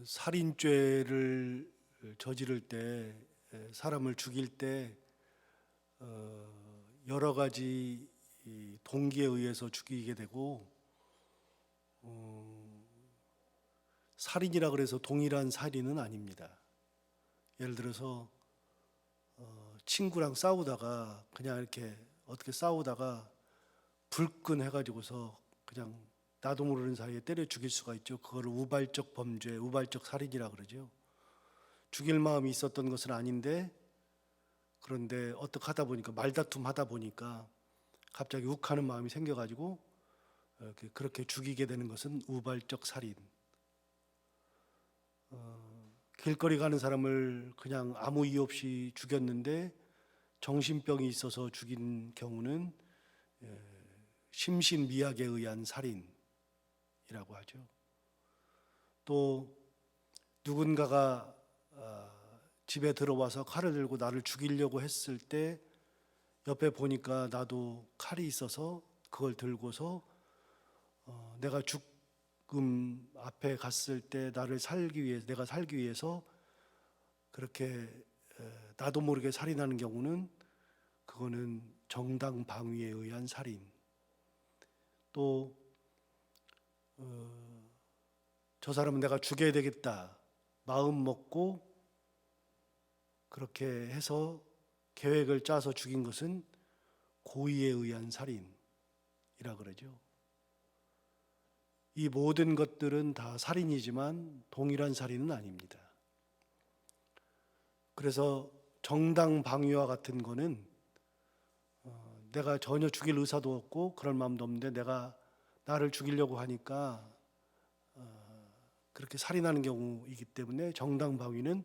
살인죄를 저지를 때, 사람을 죽일 때 여러 가지 동기에 의해서 죽이게 되고, 살인이라 그래서 동일한 살인은 아닙니다. 예를 들어서 친구랑 싸우다가 그냥 이렇게 어떻게 싸우다가 불끈 해가지고서 그냥 나도 모르는 사이에 때려 죽일 수가 있죠. 그거를 우발적 범죄, 우발적 살인이라 그러죠. 죽일 마음이 있었던 것은 아닌데, 그런데 어떻게 하다 보니까, 말다툼 하다 보니까 갑자기 욱하는 마음이 생겨가지고 그렇게 죽이게 되는 것은 우발적 살인. 길거리 가는 사람을 그냥 아무 이유 없이 죽였는데 정신병이 있어서 죽인 경우는 심신미약에 의한 살인이라고 하죠. 또 누군가가 집에 들어와서 칼을 들고 나를 죽이려고 했을 때 옆에 보니까 나도 칼이 있어서 그걸 들고서 내가 죽음 앞에 갔을 때 나를 살기 위해서, 내가 살기 위해서 그렇게 나도 모르게 살인하는 경우는 그거는 정당방위에 의한 살인. 또 저 사람은 내가 죽여야 되겠다 마음 먹고 그렇게 해서 계획을 짜서 죽인 것은 고의에 의한 살인이라 그러죠. 이 모든 것들은 다 살인이지만 동일한 살인은 아닙니다. 그래서 정당방위와 같은 거는 내가 전혀 죽일 의사도 없고 그럴 마음도 없는데 내가 나를 죽이려고 하니까 그렇게 살인하는 경우이기 때문에 정당방위는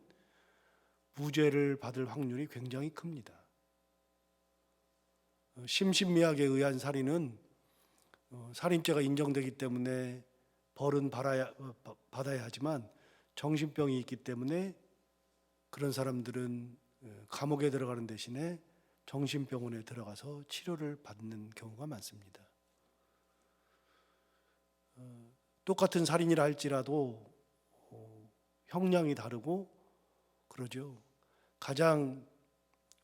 무죄를 받을 확률이 굉장히 큽니다. 심신미약에 의한 살인은 살인죄가 인정되기 때문에 벌은 받아야 하지만 정신병이 있기 때문에 그런 사람들은 감옥에 들어가는 대신에 정신병원에 들어가서 치료를 받는 경우가 많습니다. 똑같은 살인이라 할지라도 형량이 다르고 그러죠. 가장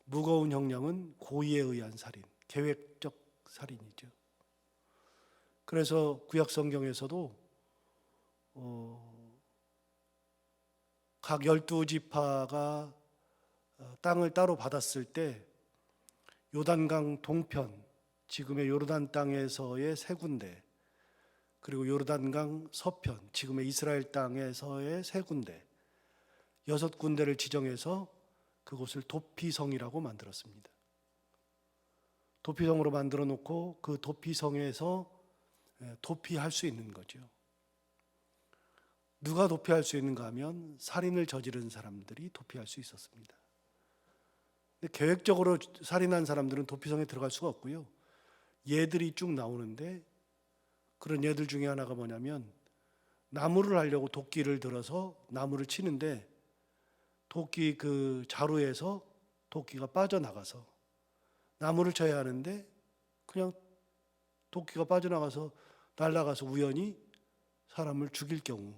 무거운 형량은 고의에 의한 살인, 계획적 살인이죠. 그래서 구약 성경에서도 각 12지파가 땅을 따로 받았을 때 요단강 동편, 지금의 요르단 땅에서의 세 군데, 그리고 요르단강 서편, 지금의 이스라엘 땅에서의 세 군데, 6군데를 지정해서 그곳을 도피성이라고 만들었습니다. 도피성으로 만들어 놓고 그 도피성에서 도피할 수 있는 거죠. 누가 도피할 수 있는가 하면 살인을 저지른 사람들이 도피할 수 있었습니다. 근데 계획적으로 살인한 사람들은 도피성에 들어갈 수가 없고요. 예들이 쭉 나오는데 그런 예들 중에 하나가 뭐냐면 나무를 하려고 도끼를 들어서 나무를 치는데 도끼 그 자루에서 도끼가 빠져나가서 나무를 쳐야 하는데 그냥 도끼가 빠져나가서 날아가서 우연히 사람을 죽일 경우,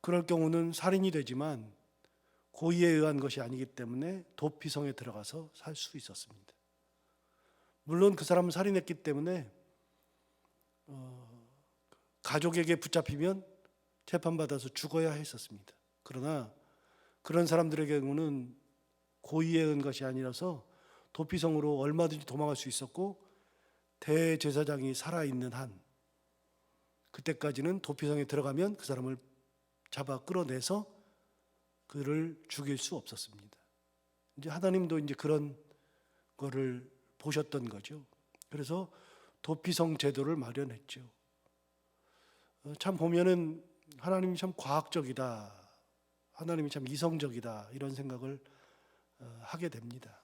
그럴 경우는 살인이 되지만 고의에 의한 것이 아니기 때문에 도피성에 들어가서 살 수 있었습니다. 물론 그 사람은 살인했기 때문에 가족에게 붙잡히면 재판받아서 죽어야 했었습니다. 그러나 그런 사람들의 경우는 고의에 의한 것이 아니라서 도피성으로 얼마든지 도망갈 수 있었고 대제사장이 살아있는 한 그때까지는 도피성에 들어가면 그 사람을 잡아 끌어내서 그를 죽일 수 없었습니다. 이제 하나님도 이제 그런 거를 보셨던 거죠. 그래서 도피성 제도를 마련했죠. 참 보면은 하나님이 참 과학적이다, 하나님이 참 이성적이다 이런 생각을 하게 됩니다.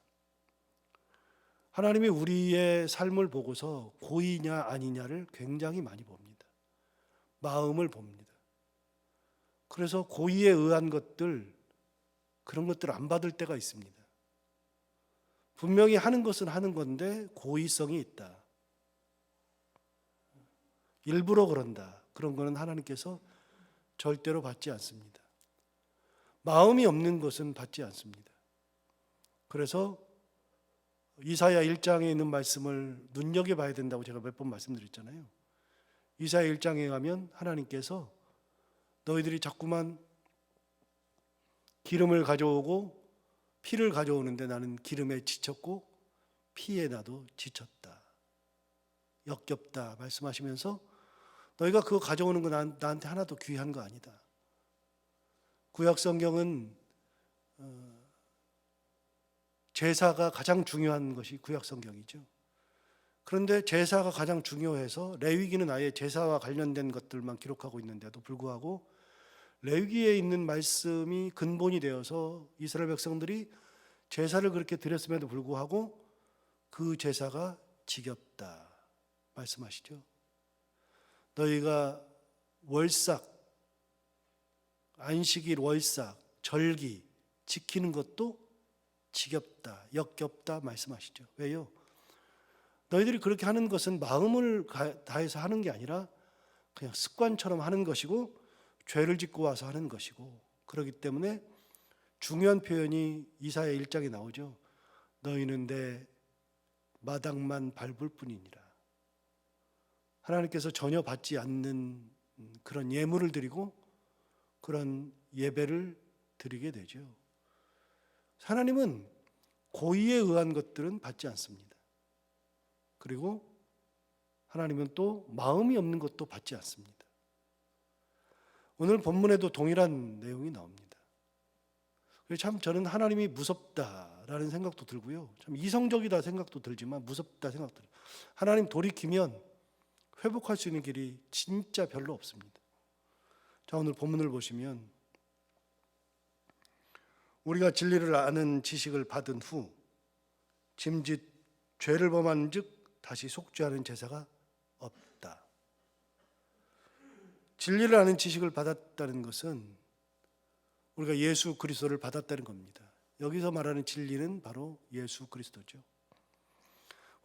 하나님이 우리의 삶을 보고서 고의냐 아니냐를 굉장히 많이 봅니다. 마음을 봅니다. 그래서 고의에 의한 것들, 그런 것들 안 받을 때가 있습니다. 분명히 하는 것은 하는 건데 고의성이 있다, 일부러 그런다, 그런 거는 하나님께서 절대로 받지 않습니다. 마음이 없는 것은 받지 않습니다. 그래서 이사야 1장에 있는 말씀을 눈여겨봐야 된다고 제가 몇 번 말씀드렸잖아요. 이사야 1장에 가면 하나님께서 너희들이 자꾸만 기름을 가져오고 피를 가져오는데 나는 기름에 지쳤고 피에 나도 지쳤다, 역겹다 말씀하시면서 너희가 그거 가져오는 거 나한테 하나도 귀한 거 아니다. 구약 성경은 제사가 가장 중요한 것이 구약 성경이죠. 그런데 제사가 가장 중요해서 레위기는 아예 제사와 관련된 것들만 기록하고 있는데도 불구하고 레위기에 있는 말씀이 근본이 되어서 이스라엘 백성들이 제사를 그렇게 드렸음에도 불구하고 그 제사가 지겹다 말씀하시죠. 너희가 월삭, 안식일 월삭, 절기 지키는 것도 지겹다, 역겹다 말씀하시죠. 왜요? 너희들이 그렇게 하는 것은 마음을 다해서 하는 게 아니라 그냥 습관처럼 하는 것이고 죄를 짓고 와서 하는 것이고, 그렇기 때문에 중요한 표현이 이사야 1장에 나오죠. 너희는 내 마당만 밟을 뿐이니라. 하나님께서 전혀 받지 않는 그런 예물을 드리고 그런 예배를 드리게 되죠. 하나님은 고의에 의한 것들은 받지 않습니다. 그리고 하나님은 또 마음이 없는 것도 받지 않습니다. 오늘 본문에도 동일한 내용이 나옵니다. 참 저는 하나님이 무섭다라는 생각도 들고요, 참 이성적이다 생각도 들지만 무섭다 생각도 들어요. 하나님 돌이키면 회복할 수 있는 길이 진짜 별로 없습니다. 자, 오늘 본문을 보시면 우리가 진리를 아는 지식을 받은 후 짐짓 죄를 범한 즉 다시 속죄하는 제사가 없다. 진리를 아는 지식을 받았다는 것은 우리가 예수 그리스도를 받았다는 겁니다. 여기서 말하는 진리는 바로 예수 그리스도죠.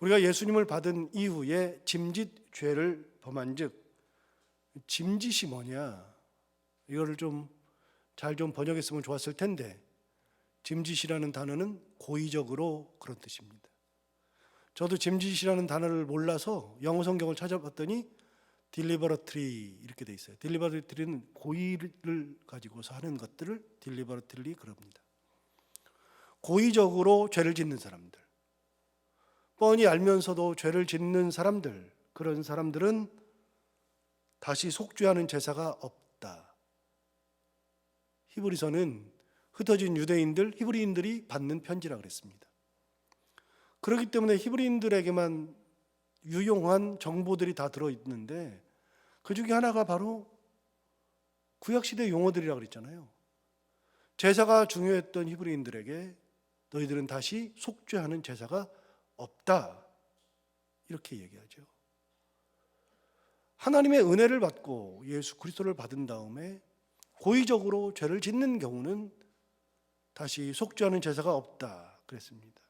우리가 예수님을 받은 이후에 짐짓 죄를 범한 즉, 짐짓이 뭐냐, 이거를 좀 잘 번역했으면 좋았을 텐데, 짐짓이라는 단어는 고의적으로 그런 뜻입니다. 저도 짐짓이라는 단어를 몰라서 영어 성경을 찾아봤더니 deliberately 이렇게 돼 있어요. deliberately는 고의를 가지고서 하는 것들을 deliberately 그럽니다. 고의적으로 죄를 짓는 사람들, 뻔히 알면서도 죄를 짓는 사람들, 그런 사람들은 다시 속죄하는 제사가 없다. 히브리서는 흩어진 유대인들, 히브리인들이 받는 편지라 그랬습니다. 그렇기 때문에 히브리인들에게만 유용한 정보들이 다 들어있는데 그 중에 하나가 바로 구약시대 용어들이라고 그랬잖아요. 제사가 중요했던 히브리인들에게 너희들은 다시 속죄하는 제사가 없다, 이렇게 얘기하죠. 하나님의 은혜를 받고 예수 그리스도를 받은 다음에 고의적으로 죄를 짓는 경우는 다시 속죄하는 제사가 없다 그랬습니다.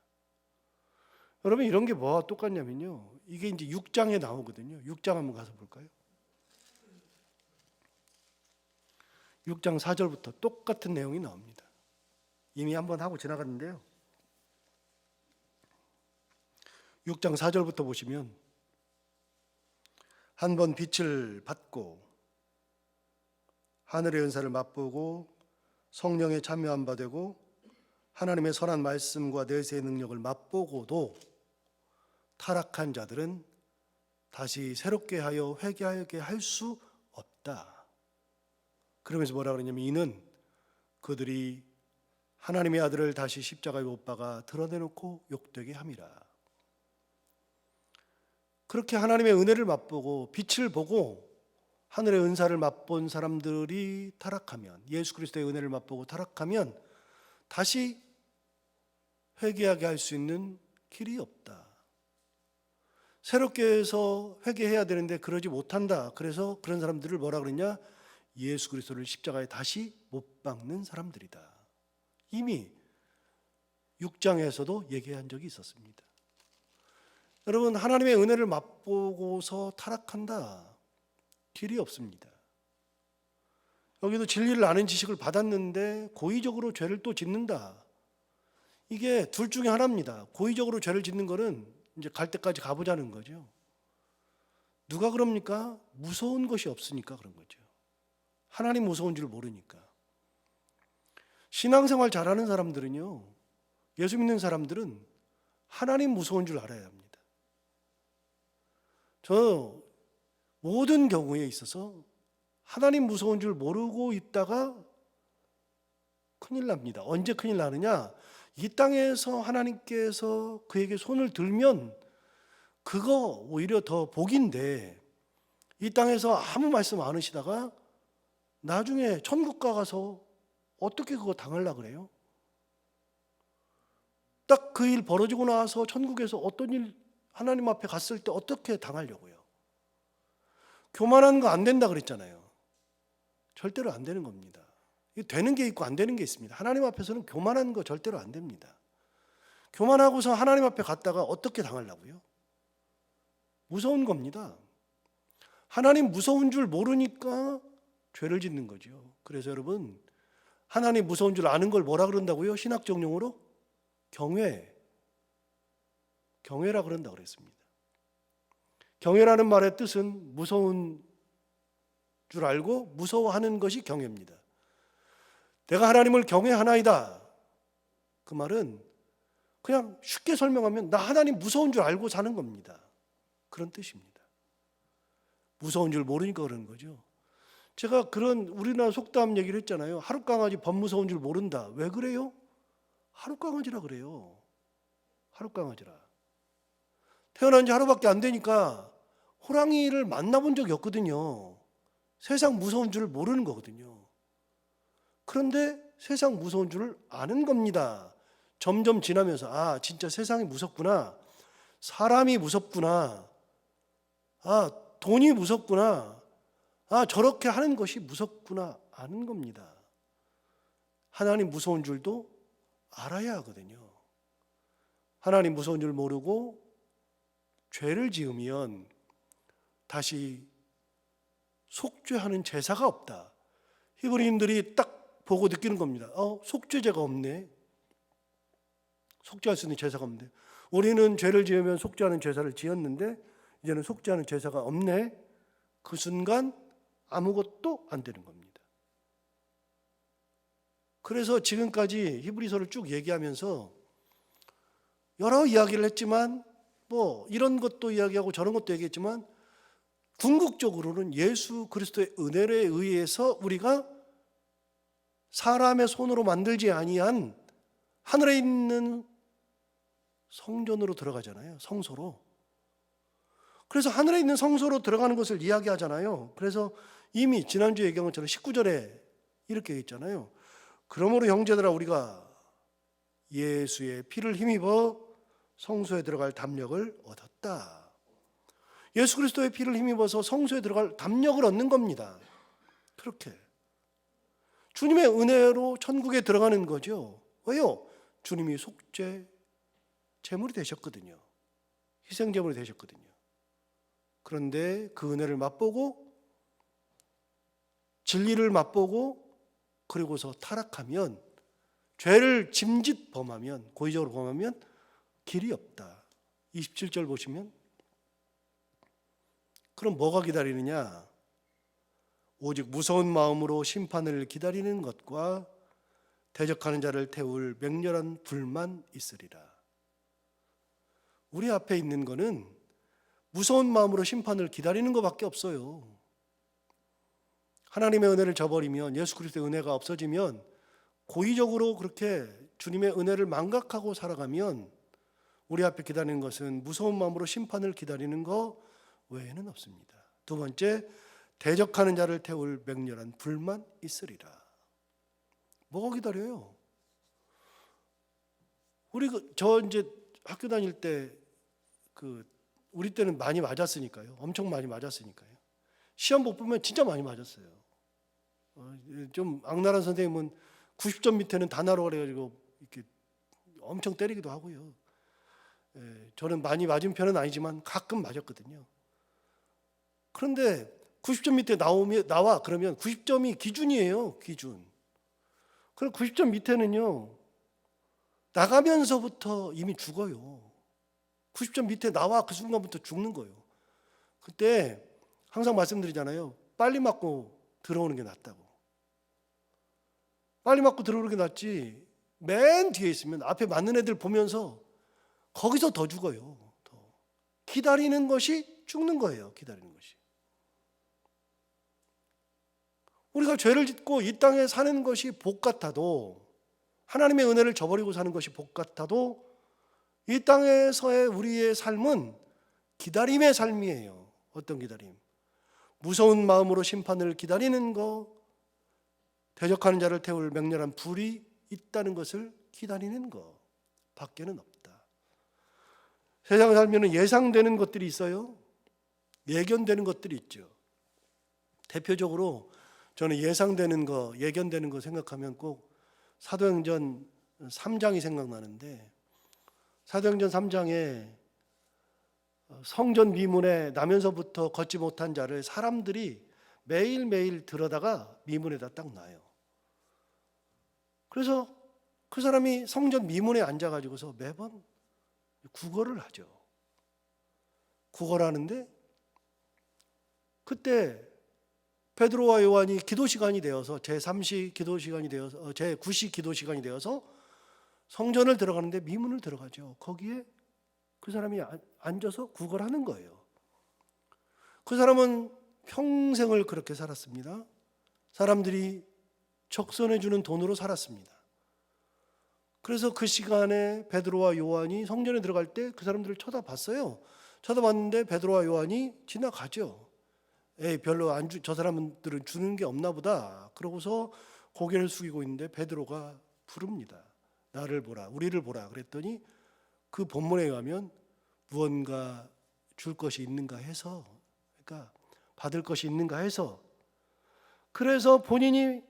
여러분, 이런 게 뭐와 똑같냐면요, 이게 이제 6장에 나오거든요. 6장 한번 가서 볼까요? 6장 4절부터 똑같은 내용이 나옵니다. 이미 한번 하고 지나갔는데요, 6장 4절부터 보시면 한 번 빛을 받고 하늘의 은사를 맛보고 성령에 참여한 바 되고 하나님의 선한 말씀과 내세의 능력을 맛보고도 타락한 자들은 다시 새롭게 하여 회개하게 할 수 없다. 그러면서 뭐라 그러냐면 이는 그들이 하나님의 아들을 다시 십자가에 못 박아 드러내놓고 욕되게 함이라. 그렇게 하나님의 은혜를 맛보고 빛을 보고 하늘의 은사를 맛본 사람들이 타락하면, 예수 그리스도의 은혜를 맛보고 타락하면 다시 회개하게 할 수 있는 길이 없다. 새롭게 해서 회개해야 되는데 그러지 못한다. 그래서 그런 사람들을 뭐라 그러냐? 예수 그리스도를 십자가에 다시 못 박는 사람들이다. 이미 6장에서도 얘기한 적이 있었습니다. 여러분, 하나님의 은혜를 맛보고서 타락한다, 길이 없습니다. 여기도 진리를 아는 지식을 받았는데 고의적으로 죄를 또 짓는다. 이게 둘 중에 하나입니다. 고의적으로 죄를 짓는 거는 이제 갈 때까지 가보자는 거죠. 누가 그럽니까? 무서운 것이 없으니까 그런 거죠. 하나님 무서운 줄 모르니까. 신앙생활 잘하는 사람들은요, 예수 믿는 사람들은 하나님 무서운 줄 알아야 합니다. 저 모든 경우에 있어서 하나님 무서운 줄 모르고 있다가 큰일 납니다. 언제 큰일 나느냐? 이 땅에서 하나님께서 그에게 손을 들면 그거 오히려 더 복인데, 이 땅에서 아무 말씀 안 하시다가 나중에 천국 가서 어떻게 그거 당하려고 그래요? 딱 그 일 벌어지고 나서 천국에서 어떤 일 하나님 앞에 갔을 때 어떻게 당하려고요? 교만한 거 안 된다 그랬잖아요. 절대로 안 되는 겁니다. 되는 게 있고 안 되는 게 있습니다. 하나님 앞에서는 교만한 거 절대로 안 됩니다. 교만하고서 하나님 앞에 갔다가 어떻게 당하려고요? 무서운 겁니다. 하나님 무서운 줄 모르니까 죄를 짓는 거죠. 그래서 여러분, 하나님 무서운 줄 아는 걸 뭐라 그런다고요? 신학적 용어로 경외라 그런다 그랬습니다. 경외라는 말의 뜻은 무서운 줄 알고 무서워하는 것이 경외입니다. 내가 하나님을 경외하나이다. 그 말은 그냥 쉽게 설명하면 나 하나님 무서운 줄 알고 사는 겁니다. 그런 뜻입니다. 무서운 줄 모르니까 그러는 거죠. 제가 그런 우리나라 속담 얘기를 했잖아요. 하룻강아지 범 무서운 줄 모른다. 왜 그래요? 하룻강아지라 그래요. 하룻강아지라. 태어난 지 하루밖에 안 되니까 호랑이를 만나본 적이 없거든요. 세상 무서운 줄 모르는 거거든요. 그런데 세상 무서운 줄 아는 겁니다. 점점 지나면서 아, 진짜 세상이 무섭구나. 사람이 무섭구나. 아, 돈이 무섭구나. 아, 저렇게 하는 것이 무섭구나 아는 겁니다. 하나님 무서운 줄도 알아야 하거든요. 하나님 무서운 줄 모르고 죄를 지으면 다시 속죄하는 제사가 없다. 히브리인들이 딱 보고 느끼는 겁니다. 속죄제가 없네. 속죄할 수 있는 제사가 없네. 우리는 죄를 지으면 속죄하는 제사를 지었는데 이제는 속죄하는 제사가 없네. 그 순간 아무것도 안 되는 겁니다. 그래서 지금까지 히브리서를 쭉 얘기하면서 여러 이야기를 했지만 뭐 이런 것도 이야기하고 저런 것도 얘기했지만 궁극적으로는 예수 그리스도의 은혜에 의해서 우리가 사람의 손으로 만들지 아니한 하늘에 있는 성전으로 들어가잖아요. 성소로. 그래서 하늘에 있는 성소로 들어가는 것을 이야기하잖아요. 그래서 이미 지난주에 얘기한 것처럼 19절에 이렇게 했잖아요. 그러므로 형제들아 우리가 예수의 피를 힘입어 성소에 들어갈 담력을 얻었다. 예수 그리스도의 피를 힘입어서 성소에 들어갈 담력을 얻는 겁니다. 그렇게 주님의 은혜로 천국에 들어가는 거죠. 왜요? 주님이 속죄 제물이 되셨거든요. 희생 제물이 되셨거든요. 그런데 그 은혜를 맛보고 진리를 맛보고 그리고서 타락하면 죄를 짐짓 범하면 고의적으로 범하면 길이 없다. 27절 보시면 그럼 뭐가 기다리느냐? 오직 무서운 마음으로 심판을 기다리는 것과 대적하는 자를 태울 맹렬한 불만 있으리라. 우리 앞에 있는 거는 무서운 마음으로 심판을 기다리는 것밖에 없어요. 하나님의 은혜를 저버리면, 예수 그리스도의 은혜가 없어지면, 고의적으로 그렇게 주님의 은혜를 망각하고 살아가면 우리 앞에 기다리는 것은 무서운 마음으로 심판을 기다리는 것 외에는 없습니다. 두 번째, 대적하는 자를 태울 맹렬한 불만 있으리라. 뭐가 기다려요? 저 이제 학교 다닐 때 우리 때는 많이 맞았으니까요. 엄청 많이 맞았으니까요. 시험 못 보면 진짜 많이 맞았어요. 좀 악랄한 선생님은 90점 밑에는 다 나로 그래가지고 이렇게 엄청 때리기도 하고요. 저는 많이 맞은 편은 아니지만 가끔 맞았거든요. 그런데 90점 밑에 나와 그러면 90점이 기준이에요. 기준. 그럼 90점 밑에는요, 나가면서부터 이미 죽어요. 90점 밑에 나와 그 순간부터 죽는 거예요. 그때 항상 말씀드리잖아요. 빨리 맞고 들어오는 게 낫다고. 빨리 맞고 들어오는 게 낫지 맨 뒤에 있으면 앞에 맞는 애들 보면서 거기서 더 죽어요. 더. 기다리는 것이 죽는 거예요. 기다리는 것이. 우리가 죄를 짓고 이 땅에 사는 것이 복 같아도, 하나님의 은혜를 저버리고 사는 것이 복 같아도, 이 땅에서의 우리의 삶은 기다림의 삶이에요. 어떤 기다림? 무서운 마음으로 심판을 기다리는 거, 대적하는 자를 태울 맹렬한 불이 있다는 것을 기다리는 거 밖에는 없다. 세상에 살면 예상되는 것들이 있어요. 예견되는 것들이 있죠. 대표적으로 저는 예상되는 거, 예견되는 거 생각하면 꼭 사도행전 3장이 생각나는데, 사도행전 3장에 성전 미문에 나면서부터 걷지 못한 자를 사람들이 매일매일 들어다가 미문에다 딱 놔요. 그래서 그 사람이 성전 미문에 앉아가지고서 매번 구걸을 하죠. 구걸하는데 그때 베드로와 요한이 기도 시간이 되어서 제3시 기도 시간이 되어서 제9시 기도 시간이 되어서 성전을 들어가는데 미문을 들어가죠. 거기에 그 사람이 앉아서 구걸하는 거예요. 그 사람은 평생을 그렇게 살았습니다. 사람들이 적선해 주는 돈으로 살았습니다. 그래서 그 시간에 베드로와 요한이 성전에 들어갈 때 그 사람들을 쳐다봤어요. 쳐다봤는데 베드로와 요한이 지나가죠. 별로 저 사람들은 주는 게 없나 보다. 그러고서 고개를 숙이고 있는데 베드로가 부릅니다. 나를 보라, 우리를 보라. 그랬더니 그 본문에 가면 무언가 줄 것이 있는가 해서, 그러니까 받을 것이 있는가 해서, 그래서 본인이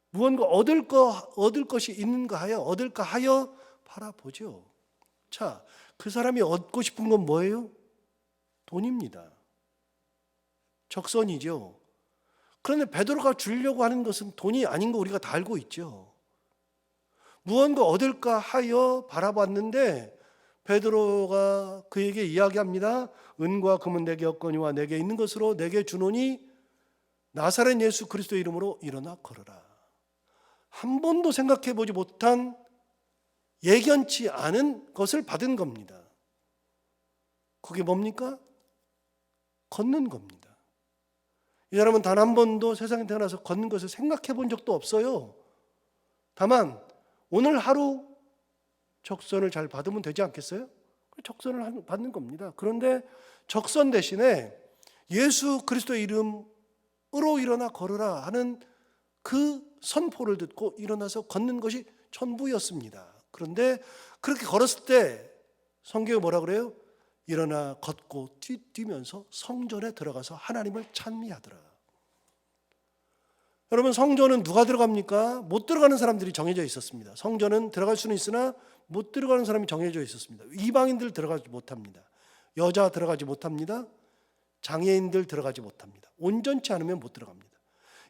무언가 얻을 것이 있는가 하여 바라보죠. 자, 그 사람이 얻고 싶은 건 뭐예요? 돈입니다. 적선이죠. 그런데 베드로가 주려고 하는 것은 돈이 아닌 거 우리가 다 알고 있죠. 무언가 얻을까 하여 바라봤는데 베드로가 그에게 이야기합니다. 은과 금은 내게 없거니와 내게 있는 것으로 내게 주노니 나사렛 예수 그리스도의 이름으로 일어나 걸어라. 한 번도 생각해 보지 못한, 예견치 않은 것을 받은 겁니다. 그게 뭡니까? 걷는 겁니다. 이 사람은 단 한 번도 세상에 태어나서 걷는 것을 생각해 본 적도 없어요. 다만 오늘 하루 적선을 잘 받으면 되지 않겠어요? 적선을 받는 겁니다. 그런데 적선 대신에 예수 그리스도의 이름으로 일어나 걸으라 하는 그 선포를 듣고 일어나서 걷는 것이 전부였습니다. 그런데 그렇게 걸었을 때 성경에 뭐라 그래요? 일어나 걷고 뛰면서 성전에 들어가서 하나님을 찬미하더라. 여러분, 성전은 누가 들어갑니까? 못 들어가는 사람들이 정해져 있었습니다. 성전은 들어갈 수는 있으나 못 들어가는 사람이 정해져 있었습니다. 이방인들 들어가지 못합니다. 여자 들어가지 못합니다. 장애인들 들어가지 못합니다. 온전치 않으면 못 들어갑니다.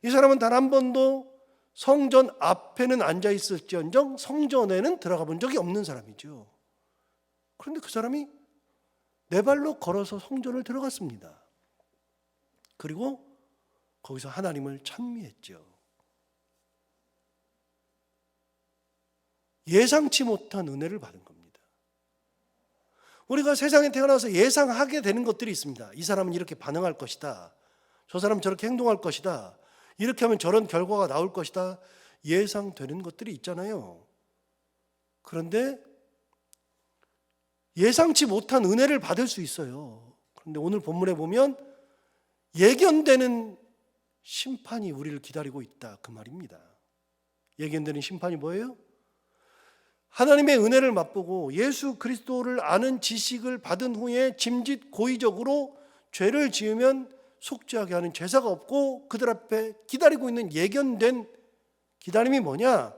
이 사람은 단 한 번도 성전 앞에는 앉아 있을지언정 성전에는 들어가 본 적이 없는 사람이죠. 그런데 그 사람이 네 발로 걸어서 성전을 들어갔습니다. 그리고 거기서 하나님을 찬미했죠. 예상치 못한 은혜를 받은 겁니다. 우리가 세상에 태어나서 예상하게 되는 것들이 있습니다. 이 사람은 이렇게 반응할 것이다. 저 사람은 저렇게 행동할 것이다. 이렇게 하면 저런 결과가 나올 것이다. 예상되는 것들이 있잖아요. 그런데 예상치 못한 은혜를 받을 수 있어요. 그런데 오늘 본문에 보면 예견되는 심판이 우리를 기다리고 있다, 그 말입니다. 예견되는 심판이 뭐예요? 하나님의 은혜를 맛보고 예수 그리스도를 아는 지식을 받은 후에 짐짓 고의적으로 죄를 지으면 속죄하게 하는 제사가 없고 그들 앞에 기다리고 있는 예견된 기다림이 뭐냐?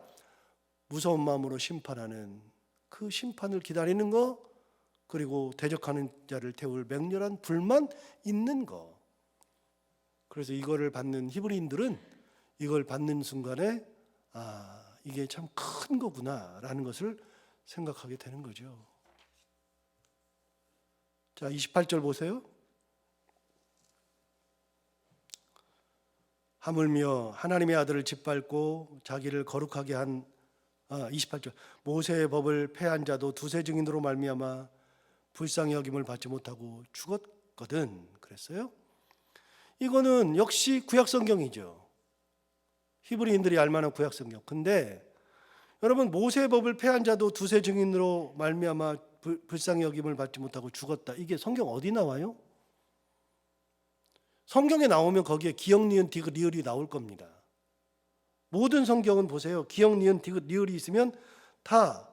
무서운 마음으로 심판하는 그 심판을 기다리는 거, 그리고 대적하는 자를 태울 맹렬한 불만 있는 거. 그래서 이거를 받는 히브리인들은 이걸 받는 순간에 이게 참 큰 거구나라는 것을 생각하게 되는 거죠. 자, 28절 보세요. 하물며 하나님의 아들을 짓밟고 자기를 거룩하게 한 28절 모세의 법을 폐한 자도 두세 증인으로 말미암아 불쌍히 여김을 받지 못하고 죽었거든 그랬어요. 이거는 역시 구약 성경이죠. 히브리인들이 알만한 구약 성경. 근데 여러분, 모세의 법을 폐한 자도 두세 증인으로 말미암아 불쌍히 여김을 받지 못하고 죽었다. 이게 성경 어디 나와요? 성경에 나오면 거기에 기역, 니은, 디귿, 리을이 나올 겁니다. 모든 성경은 보세요. 기역, 니은, 디귿, 리을이 있으면 다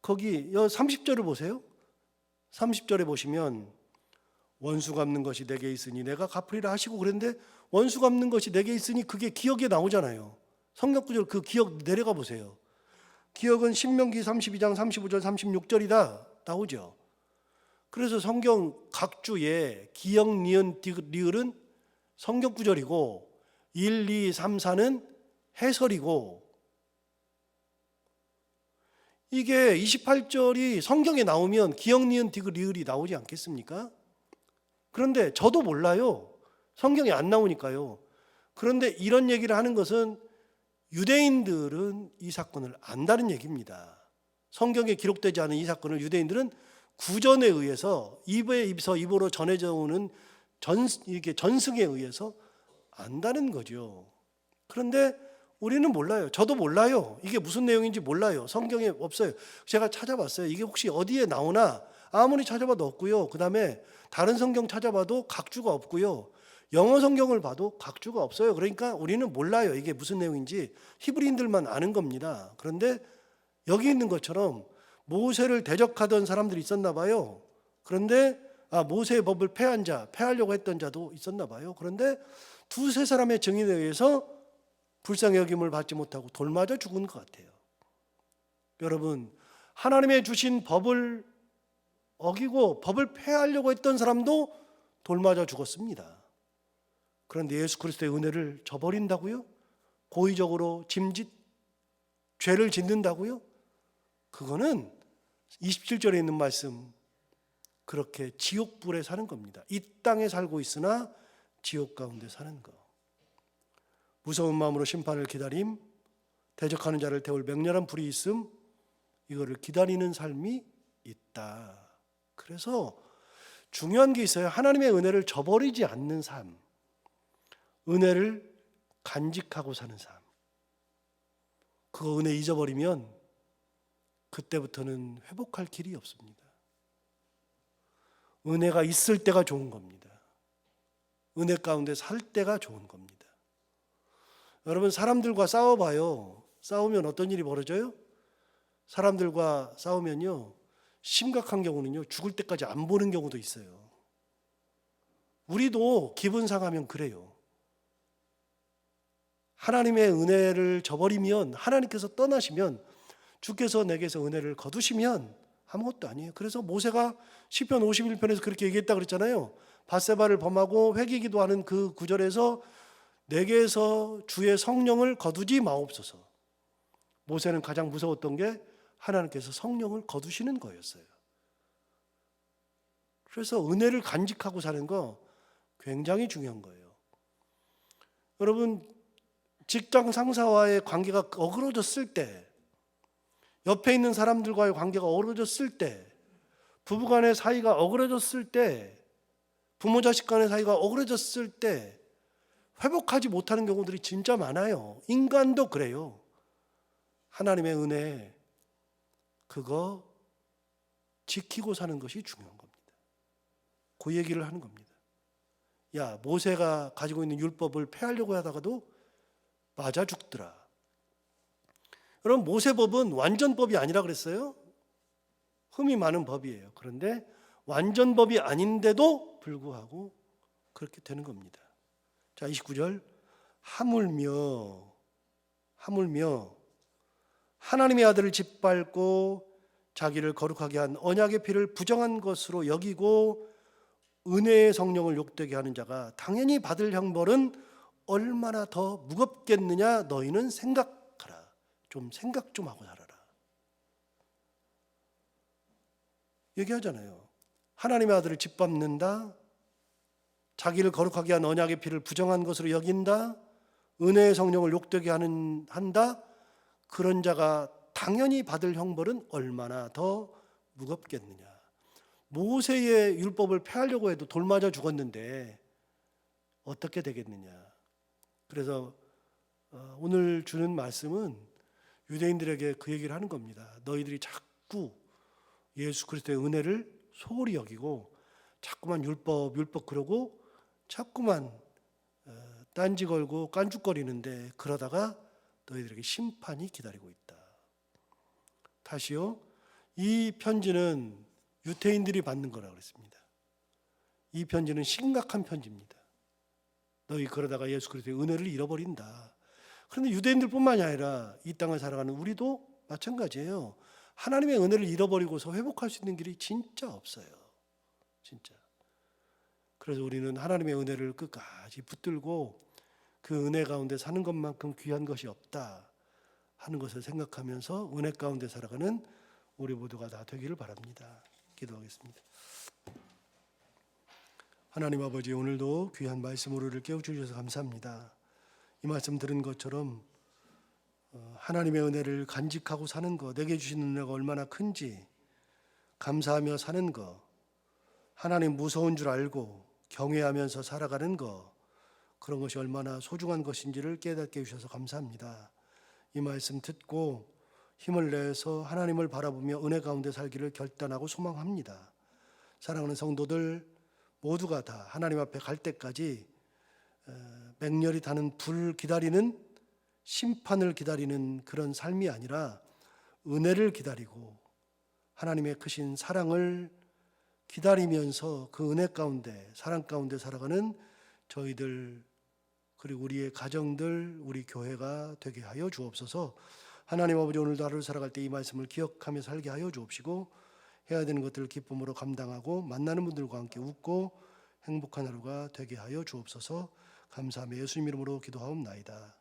거기 30절을 보세요. 30절에 보시면 원수 갚는 것이 내게 있으니 내가 갚으리라 하시고 그랬는데 원수 갚는 것이 내게 있으니 그게 기역에 나오잖아요. 성경 구절 그 기역 내려가 보세요. 기역은 신명기 32장 35절 36절이다 나오죠. 그래서 성경 각주에 기역, 니은, 디귿, 리을은 성경 구절이고 1, 2, 3, 4는 해설이고 이게 28절이 성경에 나오면 기역, 니은, 디귿, 리을이 나오지 않겠습니까? 그런데 저도 몰라요. 성경에 안 나오니까요. 그런데 이런 얘기를 하는 것은 유대인들은 이 사건을 안다는 얘기입니다. 성경에 기록되지 않은 이 사건을 유대인들은 구전에 의해서 입에서 입으로 전해져 오는 이게 전승에 의해서 안다는 거죠. 그런데 우리는 몰라요. 저도 몰라요. 이게 무슨 내용인지 몰라요. 성경에 없어요. 제가 찾아봤어요. 이게 혹시 어디에 나오나 아무리 찾아봐도 없고요. 그 다음에 다른 성경 찾아봐도 각주가 없고요. 영어 성경을 봐도 각주가 없어요. 그러니까 우리는 몰라요. 이게 무슨 내용인지. 히브리인들만 아는 겁니다. 그런데 여기 있는 것처럼 모세를 대적하던 사람들이 있었나 봐요. 그런데 모세의 법을 폐하려고 했던 자도 있었나 봐요. 그런데 두세 사람의 증인에 의해서 불쌍히 여김을 받지 못하고 돌맞아 죽은 것 같아요. 여러분, 하나님의 주신 법을 어기고 법을 폐하려고 했던 사람도 돌맞아 죽었습니다. 그런데 예수 그리스도의 은혜를 저버린다고요? 고의적으로 죄를 짓는다고요? 그거는 27절에 있는 말씀, 그렇게 지옥불에 사는 겁니다. 이 땅에 살고 있으나 지옥 가운데 사는 거. 무서운 마음으로 심판을 기다림, 대적하는 자를 태울 맹렬한 불이 있음, 이거를 기다리는 삶이 있다. 그래서 중요한 게 있어요. 하나님의 은혜를 저버리지 않는 삶, 은혜를 간직하고 사는 삶. 그거 은혜 잊어버리면 그때부터는 회복할 길이 없습니다. 은혜가 있을 때가 좋은 겁니다. 은혜 가운데 살 때가 좋은 겁니다. 여러분, 사람들과 싸워봐요. 싸우면 어떤 일이 벌어져요? 사람들과 싸우면요, 심각한 경우는요, 죽을 때까지 안 보는 경우도 있어요. 우리도 기분 상하면 그래요. 하나님의 은혜를 저버리면, 하나님께서 떠나시면, 주께서 내게서 은혜를 거두시면 아무것도 아니에요. 그래서 모세가 시편 51편에서 그렇게 얘기했다 그랬잖아요. 밧세바를 범하고 회개기도 하는 그 구절에서 내게서 주의 성령을 거두지 마옵소서. 모세는 가장 무서웠던 게 하나님께서 성령을 거두시는 거였어요. 그래서 은혜를 간직하고 사는 거 굉장히 중요한 거예요. 여러분, 직장 상사와의 관계가 어그러졌을 때, 옆에 있는 사람들과의 관계가 어그러졌을 때, 부부간의 사이가 어그러졌을 때, 부모 자식 간의 사이가 어그러졌을 때 회복하지 못하는 경우들이 진짜 많아요. 인간도 그래요. 하나님의 은혜, 그거 지키고 사는 것이 중요한 겁니다. 그 얘기를 하는 겁니다. 야, 모세가 가지고 있는 율법을 폐하려고 하다가도 맞아 죽더라. 여러분, 모세법은 완전법이 아니라 그랬어요. 흠이 많은 법이에요. 그런데 완전법이 아닌데도 불구하고 그렇게 되는 겁니다. 자, 29절. 하물며 하나님의 아들을 짓밟고 자기를 거룩하게 한 언약의 피를 부정한 것으로 여기고 은혜의 성령을 욕되게 하는 자가 당연히 받을 형벌은 얼마나 더 무겁겠느냐 너희는 생각하라. 좀 생각 좀 하고 살아라. 얘기하잖아요. 하나님의 아들을 짓밟는다. 자기를 거룩하게 한 언약의 피를 부정한 것으로 여긴다. 은혜의 성령을 욕되게 한다. 그런 자가 당연히 받을 형벌은 얼마나 더 무겁겠느냐. 모세의 율법을 폐하려고 해도 돌 맞아 죽었는데 어떻게 되겠느냐. 그래서 오늘 주는 말씀은 유대인들에게 그 얘기를 하는 겁니다. 너희들이 자꾸 예수 그리스도의 은혜를 소홀히 여기고 자꾸만 율법 그러고 자꾸만 딴지 걸고 깐죽거리는데 그러다가 너희들에게 심판이 기다리고 있다. 다시요. 이 편지는 유대인들이 받는 거라고 그랬습니다. 이 편지는 심각한 편지입니다. 너희 그러다가 예수 그리스도의 은혜를 잃어버린다. 그런데 유대인들뿐만이 아니라 이 땅을 살아가는 우리도 마찬가지예요. 하나님의 은혜를 잃어버리고서 회복할 수 있는 길이 진짜 없어요. 진짜. 그래서 우리는 하나님의 은혜를 끝까지 붙들고 그 은혜 가운데 사는 것만큼 귀한 것이 없다 하는 것을 생각하면서 은혜 가운데 살아가는 우리 모두가 다 되기를 바랍니다. 기도하겠습니다. 하나님 아버지, 오늘도 귀한 말씀으로 우리를 깨워주셔서 감사합니다. 이 말씀 들은 것처럼 하나님의 은혜를 간직하고 사는 것, 내게 주신 은혜가 얼마나 큰지 감사하며 사는 것, 하나님 무서운 줄 알고 경외하면서 살아가는 것, 그런 것이 얼마나 소중한 것인지를 깨닫게 해주셔서 감사합니다. 이 말씀 듣고 힘을 내서 하나님을 바라보며 은혜 가운데 살기를 결단하고 소망합니다. 사랑하는 성도들 모두가 다 하나님 앞에 갈 때까지 맹렬히 타는 불 기다리는, 심판을 기다리는 그런 삶이 아니라 은혜를 기다리고 하나님의 크신 사랑을 기다리면서 그 은혜 가운데, 사랑 가운데 살아가는 저희들, 그리고 우리의 가정들, 우리 교회가 되게 하여 주옵소서. 하나님 아버지, 오늘도 하루를 살아갈 때 이 말씀을 기억하며 살게 하여 주옵시고 해야 되는 것들을 기쁨으로 감당하고 만나는 분들과 함께 웃고 행복한 하루가 되게 하여 주옵소서. 감사하며 예수님 이름으로 기도하옵나이다.